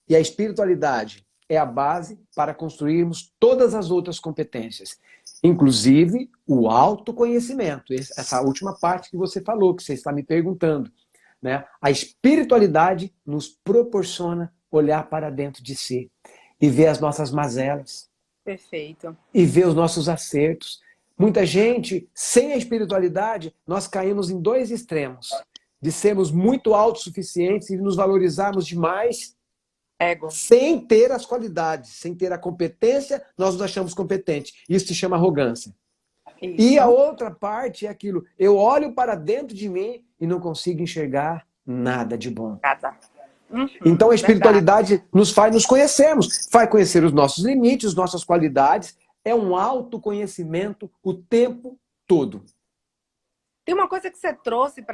E a espiritualidade é a base para construirmos todas as outras competências, inclusive o autoconhecimento. Essa última parte que você falou, que você está me perguntando. Né? A espiritualidade nos proporciona olhar para dentro de si e ver as nossas mazelas. Perfeito. E ver os nossos acertos. Muita gente, sem a espiritualidade, nós caímos em 2 extremos. De sermos muito autossuficientes e nos valorizarmos demais, ego, sem ter as qualidades, sem ter a competência, nós nos achamos competentes. Isso se chama arrogância. Isso. E a outra parte é aquilo, eu olho para dentro de mim e não consigo enxergar nada de bom. Nada. Então a espiritualidade nos faz nos conhecermos, faz conhecer os nossos limites, nossas qualidades, é um autoconhecimento o tempo todo. Tem uma coisa que você trouxe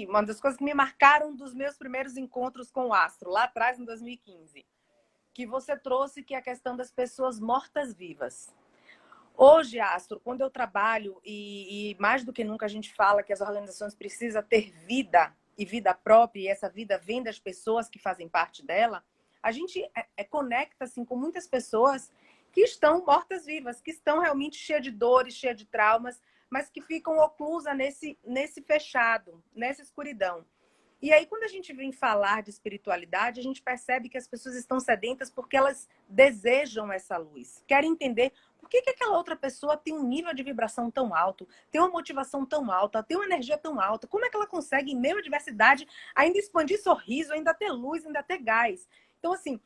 uma das coisas que me marcaram dos meus primeiros encontros com o Astro, lá atrás, em 2015, que você trouxe, que é a questão das pessoas mortas-vivas. Hoje, Astro, quando eu trabalho, e mais do que nunca a gente fala que as organizações precisam ter vida e vida própria, e essa vida vem das pessoas que fazem parte dela, a gente conecta assim, com muitas pessoas que estão mortas-vivas, que estão realmente cheias de dores, cheias de traumas, mas que ficam oclusas nesse fechado, nessa escuridão. E aí, quando a gente vem falar de espiritualidade, a gente percebe que as pessoas estão sedentas porque elas desejam essa luz. Querem entender por que aquela outra pessoa tem um nível de vibração tão alto, tem uma motivação tão alta, tem uma energia tão alta. Como é que ela consegue, em meio à diversidade, ainda expandir sorriso, ainda ter luz, ainda ter gás? Então, assim,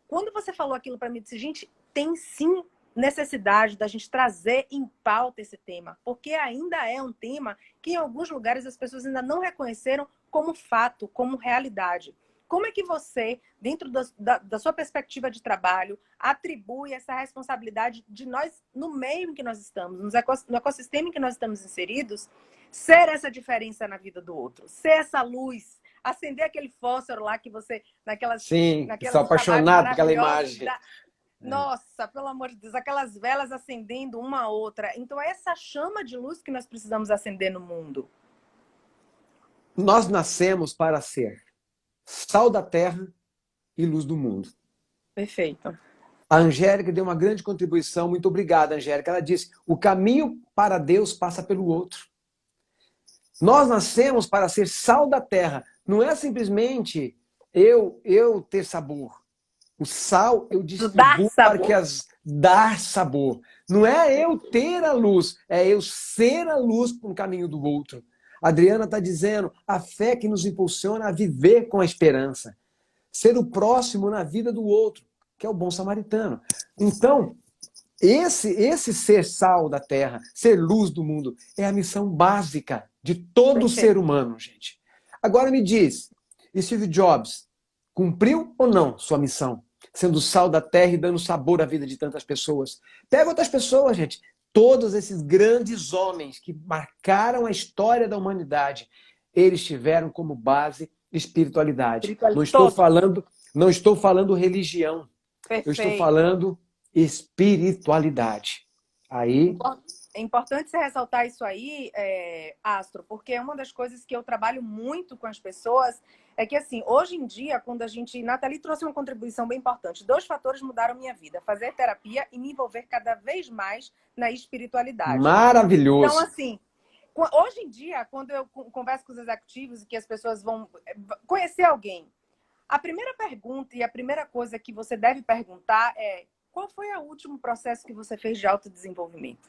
quando você falou aquilo para mim, eu disse, gente, tem sim necessidade da gente trazer em pauta esse tema, porque ainda é um tema que em alguns lugares as pessoas ainda não reconheceram como fato, como realidade. Como é que você, dentro da sua perspectiva de trabalho, atribui essa responsabilidade de nós, no meio em que nós estamos, no ecossistema em que nós estamos inseridos, ser essa diferença na vida do outro, ser essa luz, acender aquele fósforo lá que você, Sim, sou naquelas chamadas apaixonado por aquela maravilhosas imagem. nossa, pelo amor de Deus, aquelas velas acendendo uma a outra. Então, é essa chama de luz que nós precisamos acender no mundo. Nós nascemos para ser sal da terra e luz do mundo. Perfeito. A Angélica deu uma grande contribuição. Muito obrigada, Angélica. Ela disse: o caminho para Deus passa pelo outro. Nós nascemos para ser sal da terra. Não é simplesmente eu ter sabor. O sal eu distribuo para que dar sabor. Não é eu ter a luz, é eu ser a luz para o caminho do outro. A Adriana está dizendo, a fé que nos impulsiona a viver com a esperança. Ser o próximo na vida do outro, que é o bom samaritano. Então, esse ser sal da terra, ser luz do mundo, é a missão básica de todo ser humano, gente. Agora me diz, Steve Jobs cumpriu ou não sua missão? Sendo sal da terra e dando sabor à vida de tantas pessoas. Pega outras pessoas, gente. Todos esses grandes homens que marcaram a história da humanidade, eles tiveram como base espiritualidade. Não estou falando religião. Perfeito. Eu estou falando espiritualidade. Aí... É importante você ressaltar isso aí, Astro, porque uma das coisas que eu trabalho muito com as pessoas é que, assim, hoje em dia, quando a gente... Nathalie trouxe uma contribuição bem importante. 2 fatores mudaram minha vida. Fazer terapia e me envolver cada vez mais na espiritualidade. Maravilhoso! Então, assim, hoje em dia, quando eu converso com os executivos e que as pessoas vão conhecer alguém, a primeira pergunta e a primeira coisa que você deve perguntar é: qual foi o último processo que você fez de autodesenvolvimento?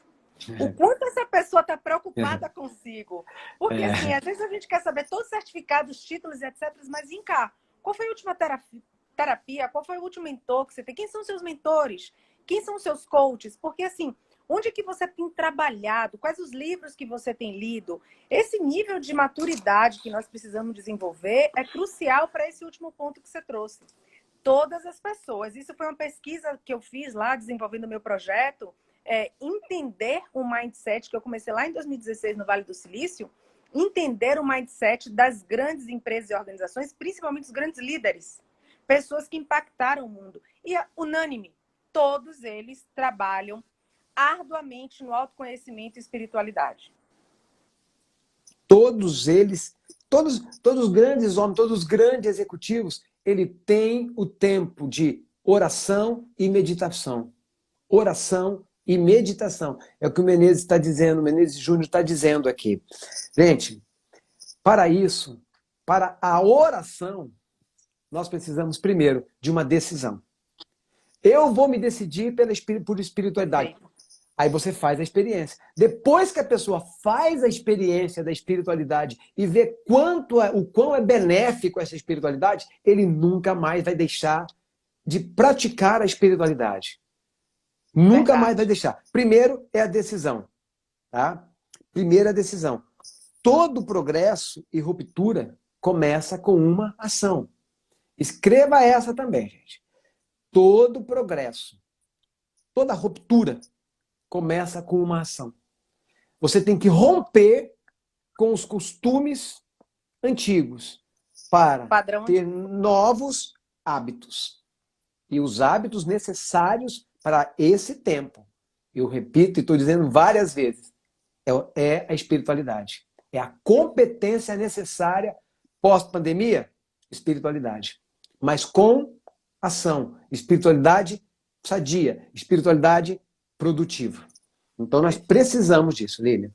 O quanto essa pessoa está preocupada consigo. Porque, assim, às vezes a gente quer saber todos os certificados, títulos, etc. Mas vem cá, qual foi a última terapia? Qual foi o último mentor que você tem? Quem são os seus mentores? Quem são os seus coaches? Porque, assim, onde é que você tem trabalhado? Quais os livros que você tem lido? Esse nível de maturidade que nós precisamos desenvolver é crucial para esse último ponto que você trouxe. Todas as pessoas. Isso foi uma pesquisa que eu fiz lá, desenvolvendo o meu projeto, entender o mindset, que eu comecei lá em 2016 no Vale do Silício, entender o mindset das grandes empresas e organizações, principalmente os grandes líderes, pessoas que impactaram o mundo. E unânime, todos eles trabalham arduamente no autoconhecimento e espiritualidade. Todos eles, todos os grandes homens, todos os grandes executivos, ele tem o tempo de oração e meditação. Oração e meditação. É o que o Menezes está dizendo, o Menezes Júnior está dizendo aqui. Gente, para isso, para a oração, nós precisamos primeiro de uma decisão. Eu vou me decidir por espiritualidade. Aí você faz a experiência. Depois que a pessoa faz a experiência da espiritualidade e vê o quão é benéfico essa espiritualidade, ele nunca mais vai deixar de praticar a espiritualidade. Nunca mais vai deixar. Primeiro é a decisão. Tá? Primeiro é a decisão. Todo progresso e ruptura começa com uma ação. Escreva essa também, gente. Todo progresso, toda ruptura começa com uma ação. Você tem que romper com os costumes antigos para ter novos hábitos. E os hábitos necessários para esse tempo. eu repito e estou dizendo várias vezes, é a espiritualidade. É a competência necessária pós-pandemia, espiritualidade. Mas com ação, espiritualidade sadia, espiritualidade produtiva. Então nós precisamos disso, Lilian.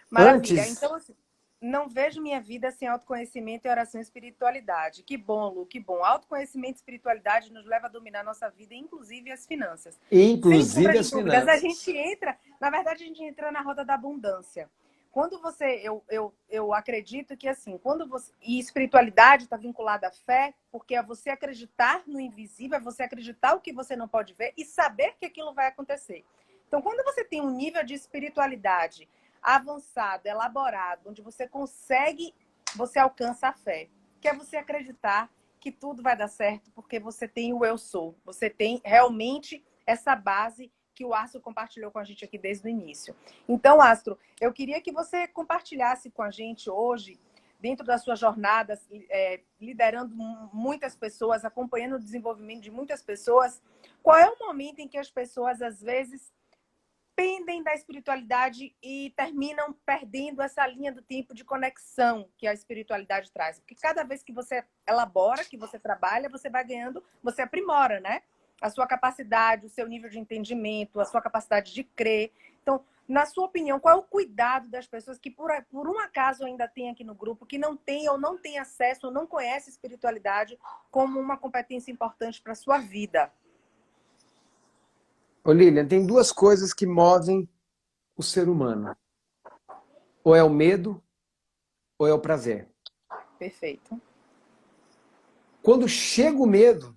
Maravilha. Então, assim, não vejo minha vida sem autoconhecimento e oração e espiritualidade. Que bom, Lu, que bom. Autoconhecimento e espiritualidade nos leva a dominar a nossa vida, inclusive as finanças. Inclusive as dúvidas, a finanças. gente entra, na verdade, a gente entra na roda da abundância. Quando você, eu acredito que assim, quando você, e espiritualidade está vinculada à fé, porque é você acreditar no invisível, é você acreditar o que você não pode ver e saber que aquilo vai acontecer. Então, quando você tem um nível de espiritualidade avançado, elaborado, onde você consegue, você alcança a fé, que é você acreditar que tudo vai dar certo, porque você tem o eu sou, você tem realmente essa base que o Astro compartilhou com a gente aqui desde o início. Então, Astro, eu queria que você compartilhasse com a gente hoje, dentro da sua jornada, liderando muitas pessoas, acompanhando o desenvolvimento de muitas pessoas, qual é o momento em que as pessoas, às vezes, pendem da espiritualidade e terminam perdendo essa linha do tempo de conexão que a espiritualidade traz? Porque cada vez que você elabora, que você trabalha, você vai ganhando, você aprimora, né? A sua capacidade, o seu nível de entendimento, a sua capacidade de crer. Então, na sua opinião, qual é o cuidado das pessoas que por um acaso ainda tem aqui no grupo, que não tem ou não tem acesso ou não conhece espiritualidade como uma competência importante para a sua vida? Ô Lilian, tem duas coisas que movem o ser humano. Ou é o medo, ou é o prazer. Perfeito. Quando chega o medo,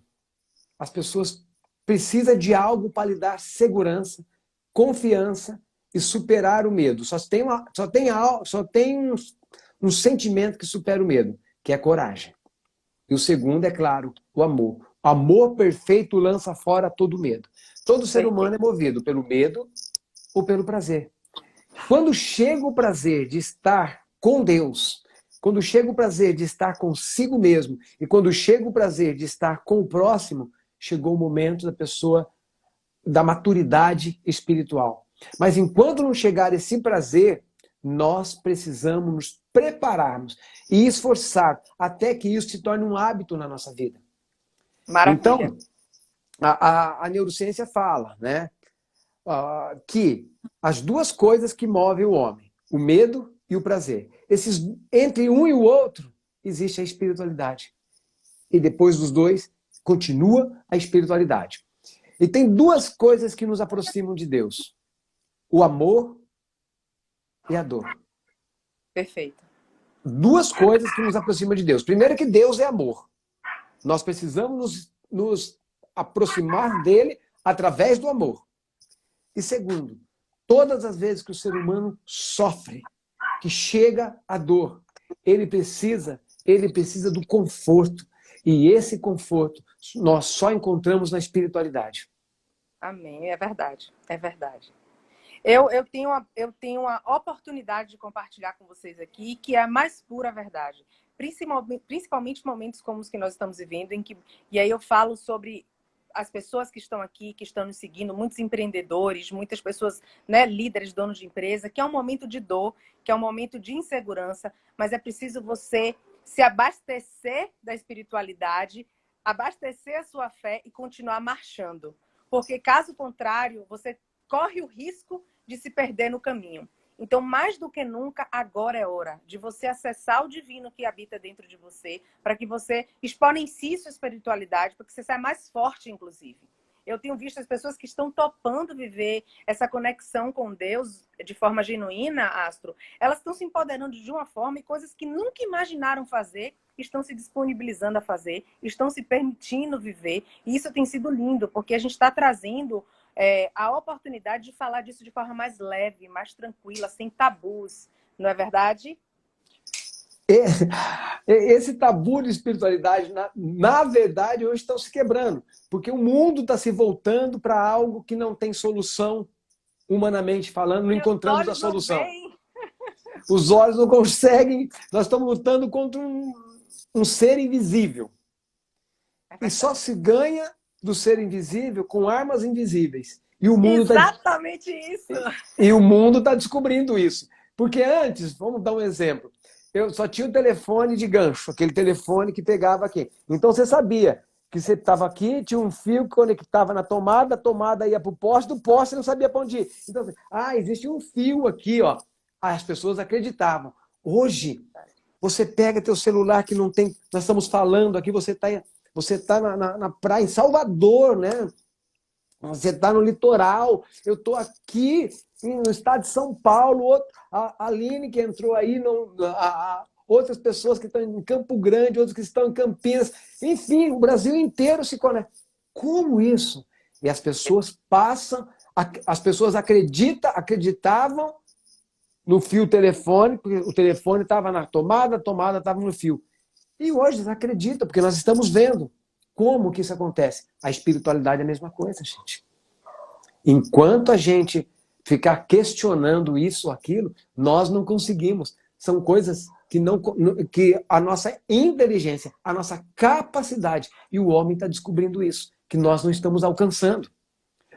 as pessoas precisam de algo para lhe dar segurança, confiança e superar o medo. Só tem um sentimento que supera o medo, que é a coragem. E o segundo, é claro, o amor. O amor perfeito lança fora todo medo. Todo ser humano é movido pelo medo ou pelo prazer. Quando chega o prazer de estar com Deus, quando chega o prazer de estar consigo mesmo e quando chega o prazer de estar com o próximo, chegou o momento da pessoa, da maturidade espiritual. Mas enquanto não chegar esse prazer, nós precisamos nos prepararmos e esforçar até que isso se torne um hábito na nossa vida. Maravilha. Então, a neurociência fala, né, que as duas coisas que movem o homem, o medo e o prazer, entre um e o outro, existe a espiritualidade. E depois dos dois, continua a espiritualidade. E tem duas coisas que nos aproximam de Deus: o amor e a dor. Perfeito. Duas coisas que nos aproximam de Deus. Primeiro, que Deus é amor. Nós precisamos nos aproximar dele através do amor. E segundo, todas as vezes que o ser humano sofre, que chega a dor, ele precisa do conforto. E esse conforto nós só encontramos na espiritualidade. Amém, é verdade, é verdade. Eu tenho uma oportunidade de compartilhar com vocês aqui, que é a mais pura verdade. Principalmente momentos como os que nós estamos vivendo, e aí eu falo sobre as pessoas que estão aqui, que estão nos seguindo, muitos empreendedores, muitas pessoas, né, líderes, donos de empresa, que é um momento de dor, que é um momento de insegurança, mas é preciso você se abastecer da espiritualidade, abastecer a sua fé e continuar marchando. Porque, caso contrário, você corre o risco de se perder no caminho. Então, mais do que nunca, agora é hora de você acessar o divino que habita dentro de você, para que você exponencie sua espiritualidade, para que você saia mais forte, inclusive. Eu tenho visto as pessoas que estão topando viver essa conexão com Deus de forma genuína, Astro, elas estão se empoderando de uma forma e coisas que nunca imaginaram fazer, estão se disponibilizando a fazer, estão se permitindo viver. E isso tem sido lindo, porque a gente está trazendo a oportunidade de falar disso de forma mais leve, mais tranquila, sem tabus. Não é verdade? Esse tabu de espiritualidade, na verdade, hoje estão se quebrando. Porque o mundo está se voltando para algo que não tem solução, humanamente falando, não encontramos a solução. Os olhos não conseguem. Nós estamos lutando contra um ser invisível. E só se ganha do ser invisível com armas invisíveis. E o mundo Exatamente isso! E o mundo está descobrindo isso. Porque antes, vamos dar um exemplo, eu só tinha o telefone de gancho, aquele telefone que pegava aqui. Então você sabia que você estava aqui, tinha um fio que conectava na tomada, a tomada ia para o poste, do poste você não sabia para onde ir. Então, existe um fio aqui, ó. As pessoas acreditavam. Hoje, você pega teu celular que não tem. Nós estamos falando aqui, você tá na praia, em Salvador, né? Você está no litoral, eu estou aqui no estado de São Paulo, a Aline que entrou aí, outras pessoas que estão em Campo Grande, outros que estão em Campinas, enfim, o Brasil inteiro se conecta. Como isso? E as pessoas as pessoas acreditavam no fio telefônico, porque o telefone estava na tomada, a tomada estava no fio. E hoje eles acreditam, porque nós estamos vendo como que isso acontece. A espiritualidade é a mesma coisa, gente. Enquanto a gente ficar questionando isso ou aquilo, nós não conseguimos. São coisas que a nossa inteligência, a nossa capacidade, e o homem está descobrindo isso, que nós não estamos alcançando.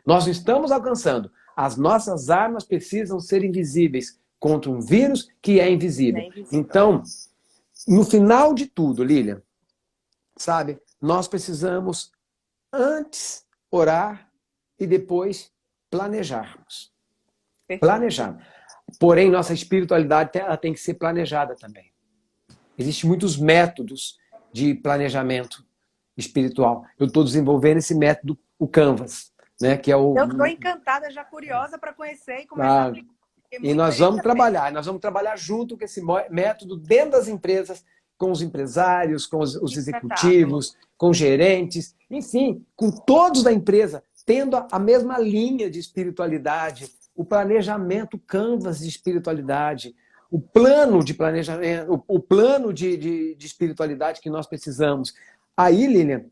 Nós não estamos alcançando. As nossas armas precisam ser invisíveis contra um vírus que é invisível. Então, no final de tudo, Lilian, sabe, nós precisamos antes orar e depois planejarmos. Planejar. Porém, nossa espiritualidade ela tem que ser planejada também. Existem muitos métodos de planejamento espiritual. Eu estou desenvolvendo esse método, o Canvas, né, que é o... Eu estou encantada, já curiosa para conhecer e começar a aplicar. E nós vamos trabalhar junto com esse método dentro das empresas, com os empresários, com os executivos, com os gerentes, enfim, com todos da empresa, tendo a mesma linha de espiritualidade, o planejamento Canvas de espiritualidade, o plano de planejamento, o plano de espiritualidade que nós precisamos. Aí, Lilian,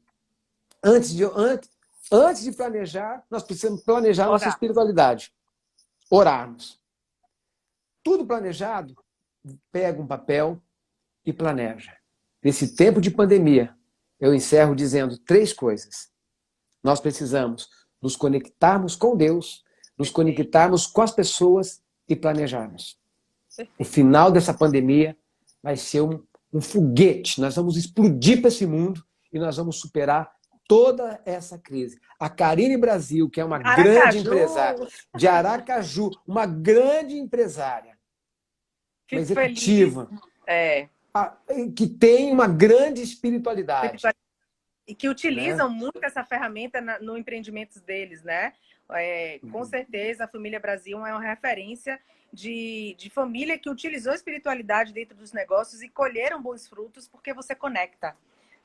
antes de planejar, nós precisamos planejar nossa espiritualidade. Orarmos. Tudo planejado, pega um papel e planeja. Nesse tempo de pandemia, eu encerro dizendo 3 coisas. Nós precisamos nos conectarmos com Deus, nos conectarmos com as pessoas e planejarmos. O final dessa pandemia vai ser um foguete. Nós vamos explodir para esse mundo e nós vamos superar toda essa crise. A Carine Brasil, que é uma grande empresária, de Aracaju, uma grande empresária, uma executiva, que tem uma grande espiritualidade. E que utilizam muito essa ferramenta no empreendimento deles, né? Com certeza, a Família Brasil é uma referência de família que utilizou a espiritualidade dentro dos negócios e colheram bons frutos porque você conecta.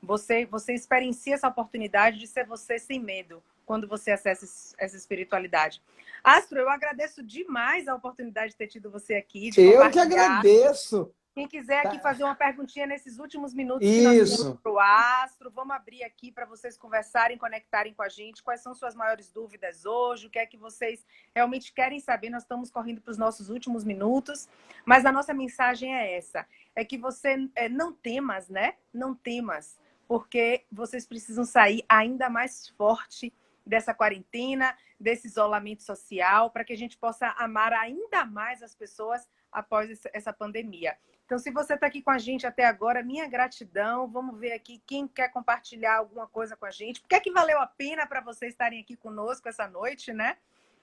Você experiencia essa oportunidade de ser você sem medo quando você acessa essa espiritualidade. Astro, eu agradeço demais a oportunidade de ter tido você aqui. Eu que agradeço. Quem quiser aqui fazer uma perguntinha nesses últimos minutos que nós temos para o Astro, vamos abrir aqui para vocês conversarem, conectarem com a gente. Quais são suas maiores dúvidas hoje? O que é que vocês realmente querem saber? Nós estamos correndo para os nossos últimos minutos, mas a nossa mensagem é essa. É que você não temas, né? Não temas, porque vocês precisam sair ainda mais forte dessa quarentena, desse isolamento social, para que a gente possa amar ainda mais as pessoas após essa pandemia. Então, se você está aqui com a gente até agora, minha gratidão. Vamos ver aqui quem quer compartilhar alguma coisa com a gente. Por que é que valeu a pena para vocês estarem aqui conosco essa noite, né?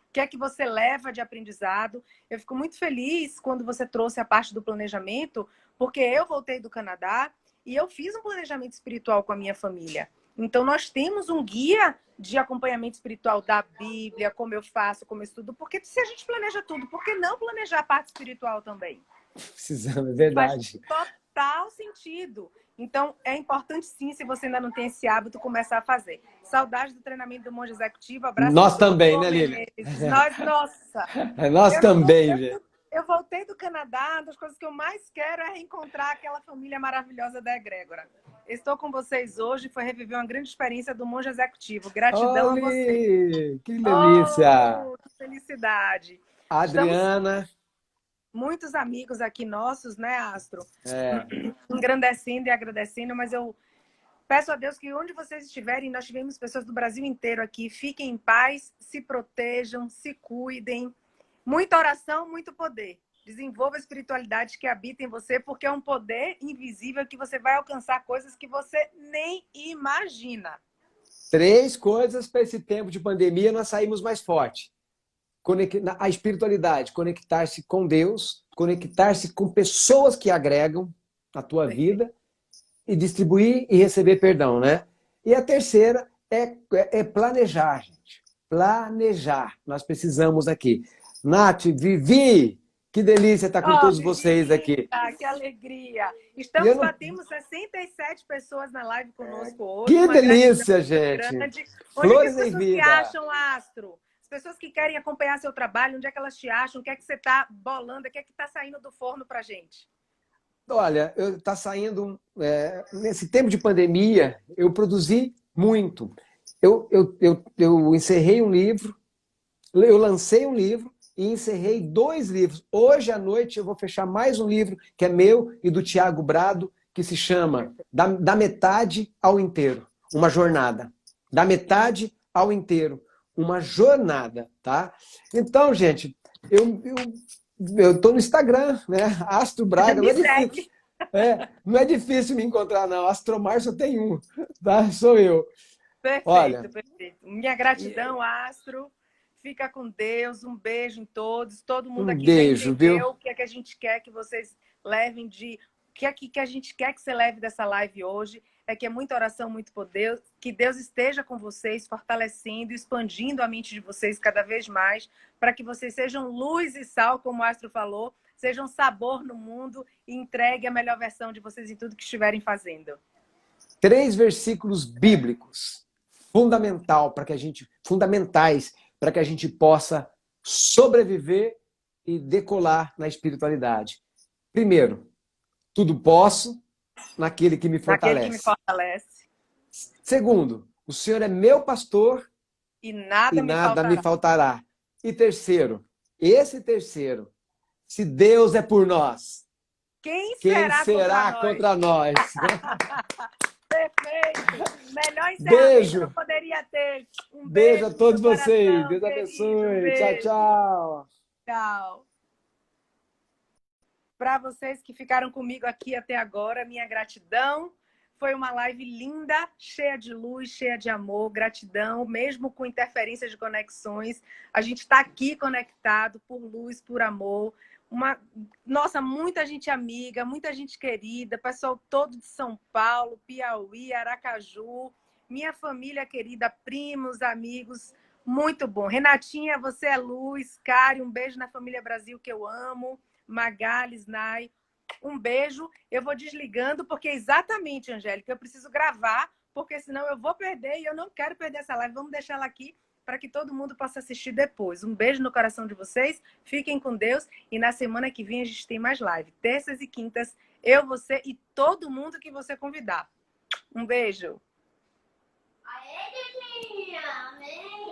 O que é que você leva de aprendizado? Eu fico muito feliz quando você trouxe a parte do planejamento, porque eu voltei do Canadá e eu fiz um planejamento espiritual com a minha família. Então, nós temos um guia de acompanhamento espiritual da Bíblia, como eu faço, como eu estudo. Porque se a gente planeja tudo, por que não planejar a parte espiritual também? Precisamos, é verdade. Faz total sentido. Então, é importante sim, se você ainda não tem esse hábito, começar a fazer. Saudade do treinamento do Monge Executivo. Abraço. Nós também, né, Lilian? Nós também, velho. Eu voltei do Canadá, uma das coisas que eu mais quero é reencontrar aquela família maravilhosa da Egrégora. Estou com vocês hoje, foi reviver uma grande experiência do Monge Executivo. Gratidão a vocês. Que delícia! Que felicidade. Adriana. Muitos amigos aqui nossos, né, Astro? Engrandecendo e agradecendo, mas eu Peço a Deus que onde vocês estiverem, nós tivemos pessoas do Brasil inteiro aqui, fiquem em paz, se protejam, se cuidem. Muita oração, muito poder. Desenvolva a espiritualidade que habita em você, porque é um poder invisível que você vai alcançar coisas que você nem imagina. 3 coisas para esse tempo de pandemia nós saímos mais forte. A espiritualidade, conectar-se com Deus, conectar-se com pessoas que agregam a tua vida e distribuir e receber perdão, né? E a terceira é planejar, gente. Planejar. Nós precisamos aqui. Nath, Vivi, que delícia estar com todos vocês aqui. Que alegria. Batemos 67 pessoas na live conosco hoje. Que delícia, gente. Grande. Flores onde é que as em pessoas vida. te acham, Astro? As pessoas que querem acompanhar seu trabalho, onde é que elas te acham? O que é que você está bolando? O que é que está saindo do forno pra gente? Olha, está saindo... nesse tempo de pandemia, eu produzi muito. Eu encerrei um livro, eu lancei um livro, e encerrei 2 livros. Hoje à noite eu vou fechar mais um livro, que é meu e do Tiago Brado, que se chama Da Metade ao Inteiro. Uma jornada. Da metade ao inteiro. Uma jornada, tá? Então, gente, eu estou no Instagram, né? Astro Braga. Não é difícil. Não é difícil me encontrar, não. Astromar só tem um, tá? Sou eu. Perfeito, olha, perfeito. Minha gratidão, Astro. Fica com Deus, um beijo em todos. Todo mundo aqui já entendeu o que é que a gente quer que vocês levem de... O que é que a gente quer que você leve dessa live hoje? É que é muita oração, muito poder. Que Deus esteja com vocês, fortalecendo, expandindo a mente de vocês cada vez mais, para que vocês sejam luz e sal, como o Astro falou, sejam sabor no mundo e entregue a melhor versão de vocês em tudo que estiverem fazendo. 3 versículos bíblicos fundamentais para que a gente possa sobreviver e decolar na espiritualidade. Primeiro, tudo posso naquele que me fortalece. Segundo, o Senhor é meu pastor e nada me faltará. E terceiro, se Deus é por nós, quem será contra nós? Perfeito! Melhor encerramento não poderia ter. Um beijo a todos vocês. Deus abençoe. Tchau, tchau. Tchau. Para vocês que ficaram comigo aqui até agora, minha gratidão. Foi uma live linda, cheia de luz, cheia de amor, gratidão, mesmo com interferência de conexões. A gente está aqui conectado por luz, por amor. Nossa, muita gente amiga, muita gente querida, pessoal todo de São Paulo, Piauí, Aracaju, minha família querida, primos, amigos, muito bom. Renatinha, você é luz. Kari, um beijo na família Brasil que eu amo. Magali, Nai, um beijo. Eu vou desligando porque exatamente, Angélica, eu preciso gravar, porque senão eu vou perder e eu não quero perder essa live. Vamos deixar ela aqui para que todo mundo possa assistir depois. Um beijo no coração de vocês, fiquem com Deus e na semana que vem a gente tem mais live. Terças e quintas, eu, você e todo mundo que você convidar. Um beijo! Aê, Dudinha! Amém!